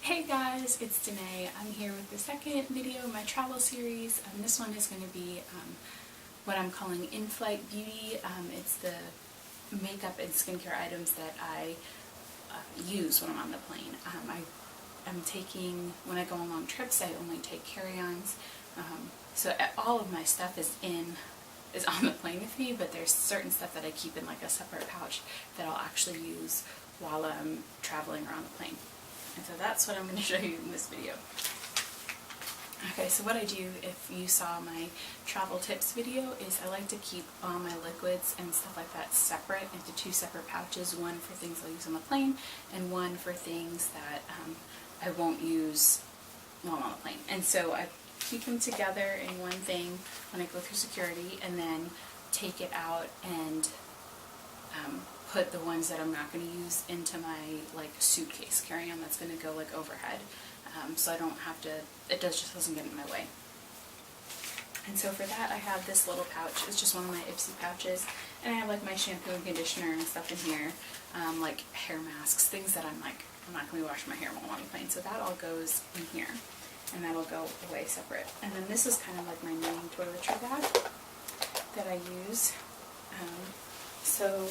Hey guys, it's Danae. I'm here with the second video in my travel series. This one is going to be what I'm calling in-flight beauty. It's the makeup and skincare items that I use when I'm on the plane. I'm taking, when I go on long trips, I only take carry-ons. So all of my stuff is on the plane with me, but there's certain stuff that I keep in like a separate pouch that I'll actually use while I'm traveling around the plane. And so that's what I'm going to show you in this video. Okay, so what I do, if you saw my travel tips video, is I like to keep all my liquids and stuff like that separate into two separate pouches, one for things I'll use on the plane and one for things that I won't use while I'm on the plane. And so I keep them together in one thing when I go through security, and then take it out and put the ones that I'm not going to use into my like suitcase carry-on that's going to go like overhead, so I don't have to, it just doesn't get in my way. And so for that I have this little pouch. It's just one of my Ipsy pouches, and I have like my shampoo and conditioner and stuff in here, like hair masks, things that I'm not going to be washing my hair while I'm on the plane, so that all goes in here, and that'll go away separate. And then this is kind of like my main toiletry bag that I use. So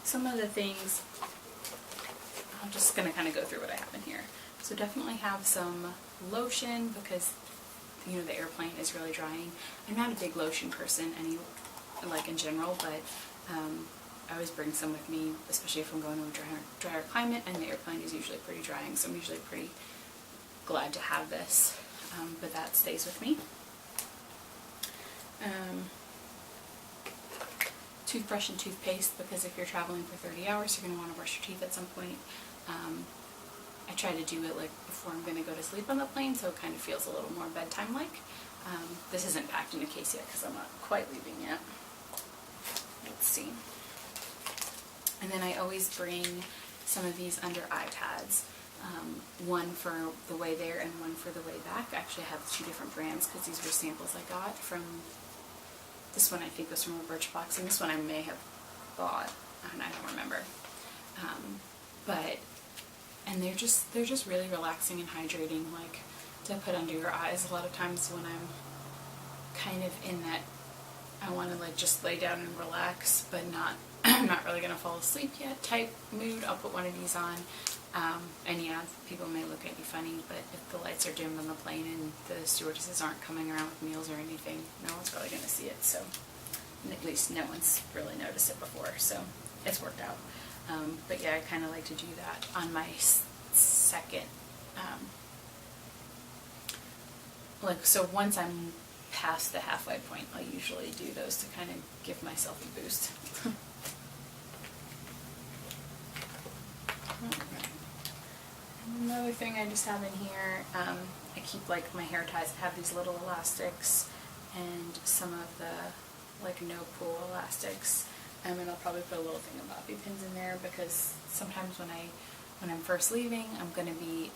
some of the things, I'm just going to kind of go through what I have in here. So definitely have some lotion, because you know the airplane is really drying. I'm not a big lotion person in general, but I always bring some with me, especially if I'm going to a drier climate, and the airplane is usually pretty drying, so I'm usually pretty glad to have this, but that stays with me. Toothbrush and toothpaste, because if you're traveling for 30 hours, you're going to want to brush your teeth at some point. I try to do it like before I'm going to go to sleep on the plane, so it kind of feels a little more bedtime-like. This isn't packed in a case yet because I'm not quite leaving yet. Let's see. And then I always bring some of these under eye pads. One for the way there and one for the way back. Actually, I have two different brands because these were samples I got from. This one I think was from a Birchbox, and this one I may have bought, and I don't remember. And they're just really relaxing and hydrating, like to put under your eyes. A lot of times when I'm kind of in that, I want to like just lay down and relax, but I'm not really gonna fall asleep yet type mood, I'll put one of these on. And yeah, people may look at you funny, but if the lights are dimmed on the plane and the stewardesses aren't coming around with meals or anything, no one's probably going to see it, so at least no one's really noticed it before, so it's worked out. But yeah, I kind of like to do that on my second, so once I'm past the halfway point, I'll usually do those to kind of give myself a boost. Another thing I just have in here, I keep like my hair ties. I have these little elastics and some of the like no pull elastics, and I'll probably put a little thing of bobby pins in there, because sometimes when I'm first leaving, I'm going to be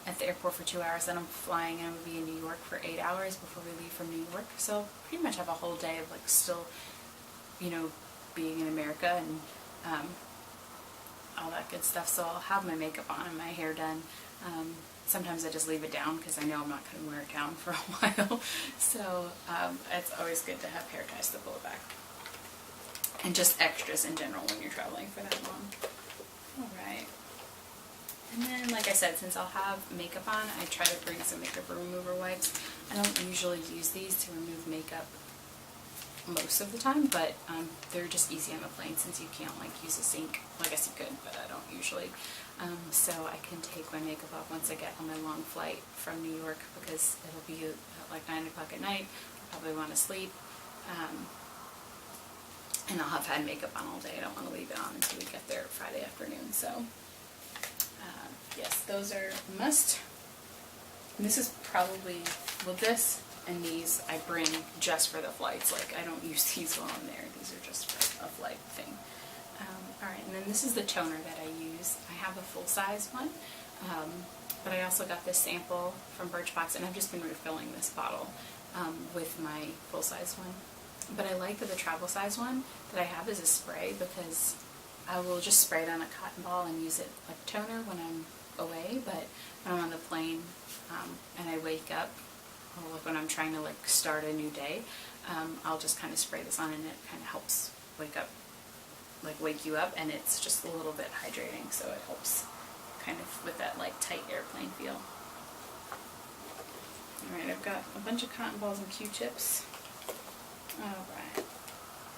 at the airport for 2 hours, then I'm flying and I'm going to be in New York for 8 hours before we leave from New York, so I'll pretty much have a whole day of like still, you know, being in America and all that good stuff. So I'll have my makeup on and my hair done. Sometimes I just leave it down because I know I'm not going to wear it down for a while. So it's always good to have hair ties to pull it back. And just extras in general when you're traveling for that long. Alright. And then, like I said, since I'll have makeup on, I try to bring some makeup remover wipes. I don't usually use these to remove makeup most of the time, but they're just easy on the plane since you can't like use a sink. Well, I guess you could, but I don't usually. So I can take my makeup off once I get on my long flight from New York, because it'll be at like 9 o'clock at night. I'll probably want to sleep, and I'll have had makeup on all day. I don't want to leave it on until we get there Friday afternoon. So yes, those are a must. And this is probably, well, this and these I bring just for the flights. Like, I don't use these while I'm there. These are just for a flight thing. Alright, and then this is the toner that I use. I have a full-size one, but I also got this sample from Birchbox, and I've just been refilling this bottle with my full-size one. But I like that the travel-size one that I have is a spray, because I will just spray it on a cotton ball and use it like toner when I'm away, but when I wake up, or like when I'm trying to like start a new day, I'll just kind of spray this on, and it kind of helps wake you up, and it's just a little bit hydrating, so it helps kind of with that like tight airplane feel. Alright, I've got a bunch of cotton balls and Q-tips. Alright,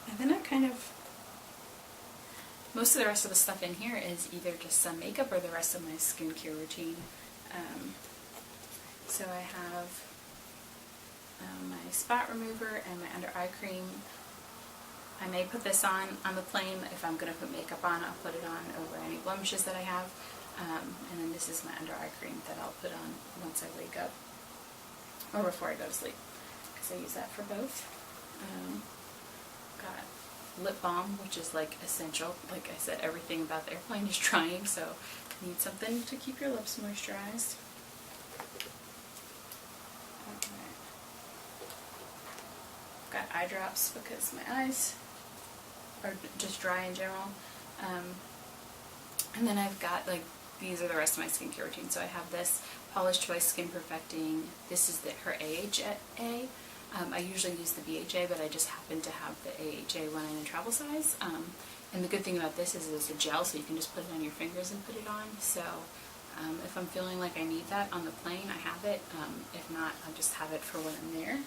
and then most of the rest of the stuff in here is either just some makeup or the rest of my skincare routine. So I have my spot remover and my under eye cream. I may put this on the plane. If I'm going to put makeup on, I'll put it on over any blemishes that I have. And then this is my under eye cream that I'll put on once I wake up, or before I go to sleep, because I use that for both. Got lip balm, which is like essential. Like I said, everything about the airplane is drying, so you need something to keep your lips moisturized. Got eye drops because my eyes are just dry in general. And then I've got like, these are the rest of my skincare routine. So I have this Polish Choice Skin Perfecting. This is her AHA. I usually use the BHA, but I just happen to have the AHA one in a travel size. And the good thing about this is it's a gel, so you can just put it on your fingers and put it on. So if I'm feeling like I need that on the plane, I have it. If not, I'll just have it for when I'm there.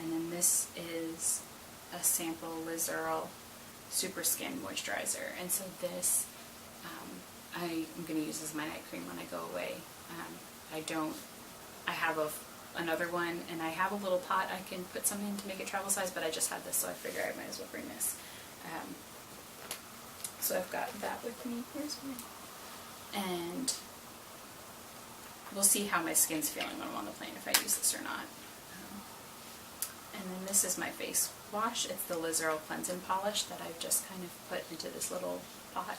And then this is a sample Liz Super Skin Moisturizer. And so this, I'm going to use as my night cream when I go away. I have another one, and I have a little pot I can put some in to make it travel size, but I just had this, so I figured I might as well bring this. So I've got that with me. Where's mine? And we'll see how my skin's feeling when I'm on the plane, if I use this or not. And then this is my face wash. It's the Liz Cleanse & Polish that I've just kind of put into this little pot.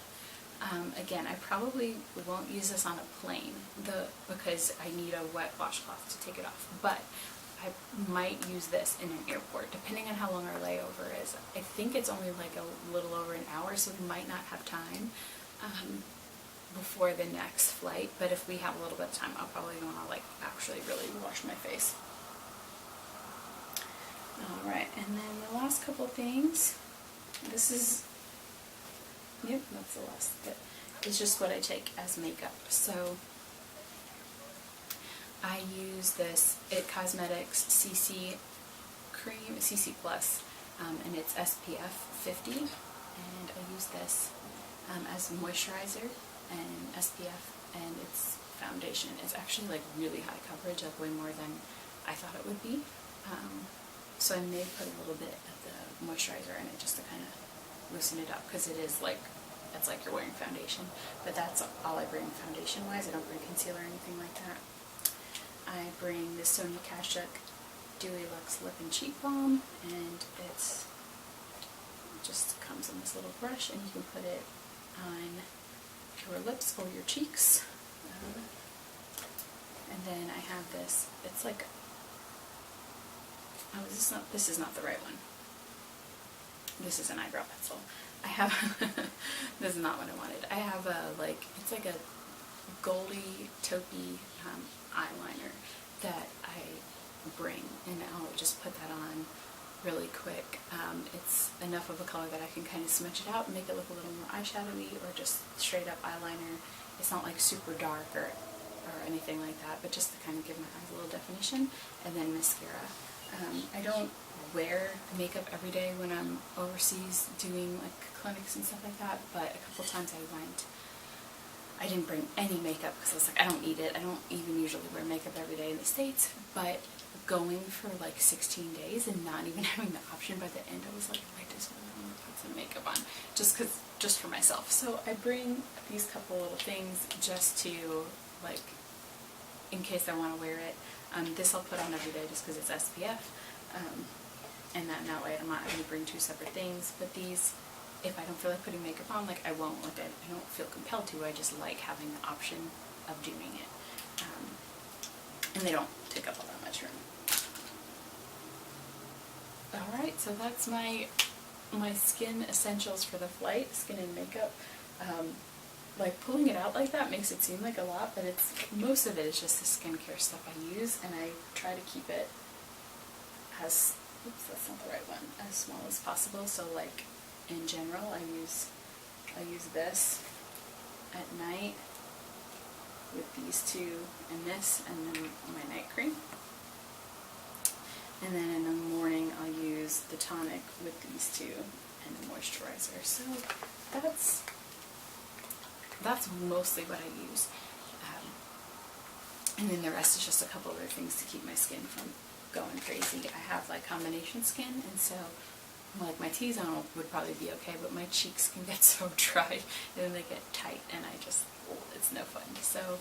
Again, I probably won't use this on a plane because I need a wet washcloth to take it off. But I might use this in an airport, depending on how long our layover is. I think it's only like a little over an hour, so we might not have time before the next flight. But if we have a little bit of time, I'll probably want to like actually really wash my face. Alright, and then the last couple things, this is, yep, that's the last bit. It's just what I take as makeup. So I use this IT Cosmetics CC cream, CC Plus, and it's SPF 50, and I use this as moisturizer and SPF, and it's foundation. It's actually like really high coverage, like way more than I thought it would be. So I may put a little bit of the moisturizer in it just to kind of loosen it up, because it is like, it's like you're wearing foundation. But that's all I bring foundation-wise. I don't bring concealer or anything like that. I bring the Sonia Kashuk Dewy Luxe Lip and Cheek Balm, and it just comes in this little brush, and you can put it on your lips or your cheeks. And then I have this, it's like, oh, this is not the right one. This is an eyebrow pencil. I have, this is not what I wanted. I have it's like a goldy taupey eyeliner that I bring, and I'll just put that on really quick. It's enough of a color that I can kind of smudge it out and make it look a little more eyeshadowy, or just straight up eyeliner. It's not like super dark or anything like that, but just to kind of give my eyes a little definition. And then mascara. I don't wear makeup every day when I'm overseas doing like clinics and stuff like that, but a couple times I didn't bring any makeup because I was like, I don't need it. I don't even usually wear makeup every day in the States, but going for like 16 days and not even having the option by the end, I was like, I just want to put some makeup on, just for myself. So I bring these couple little things just to, like, in case I want to wear it. This I'll put on every day just because it's SPF, and that way I'm not going to bring two separate things. But these, if I don't feel like putting makeup on, like I won't. Like I don't feel compelled to. I just like having the option of doing it, and they don't take up all that much room. All right, so that's my skin essentials for the flight, skin and makeup. like pulling it out like that makes it seem like a lot, but it's, most of it is just the skincare stuff I use, and I try to keep it as, oops, that's not the right one, as small as possible. So like in general, I use this at night with these two and this, and then my night cream. And then in the morning I'll use the tonic with these two and the moisturizer. So that's mostly what I use. And then the rest is just a couple other things to keep my skin from going crazy. I have like combination skin, and so like my T-zone would probably be okay, but my cheeks can get so dry and then they get tight, and it's no fun. So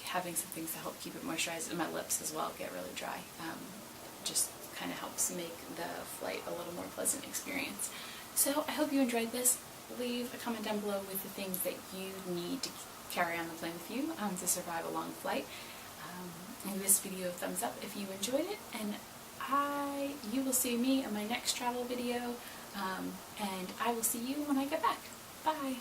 having some things to help keep it moisturized, and my lips as well get really dry, just kind of helps make the flight a little more pleasant experience. So I hope you enjoyed this. Leave a comment down below with the things that you need to carry on the plane with you to survive a long flight. Give this video a thumbs up if you enjoyed it, and you will see me in my next travel video, and I will see you when I get back. Bye!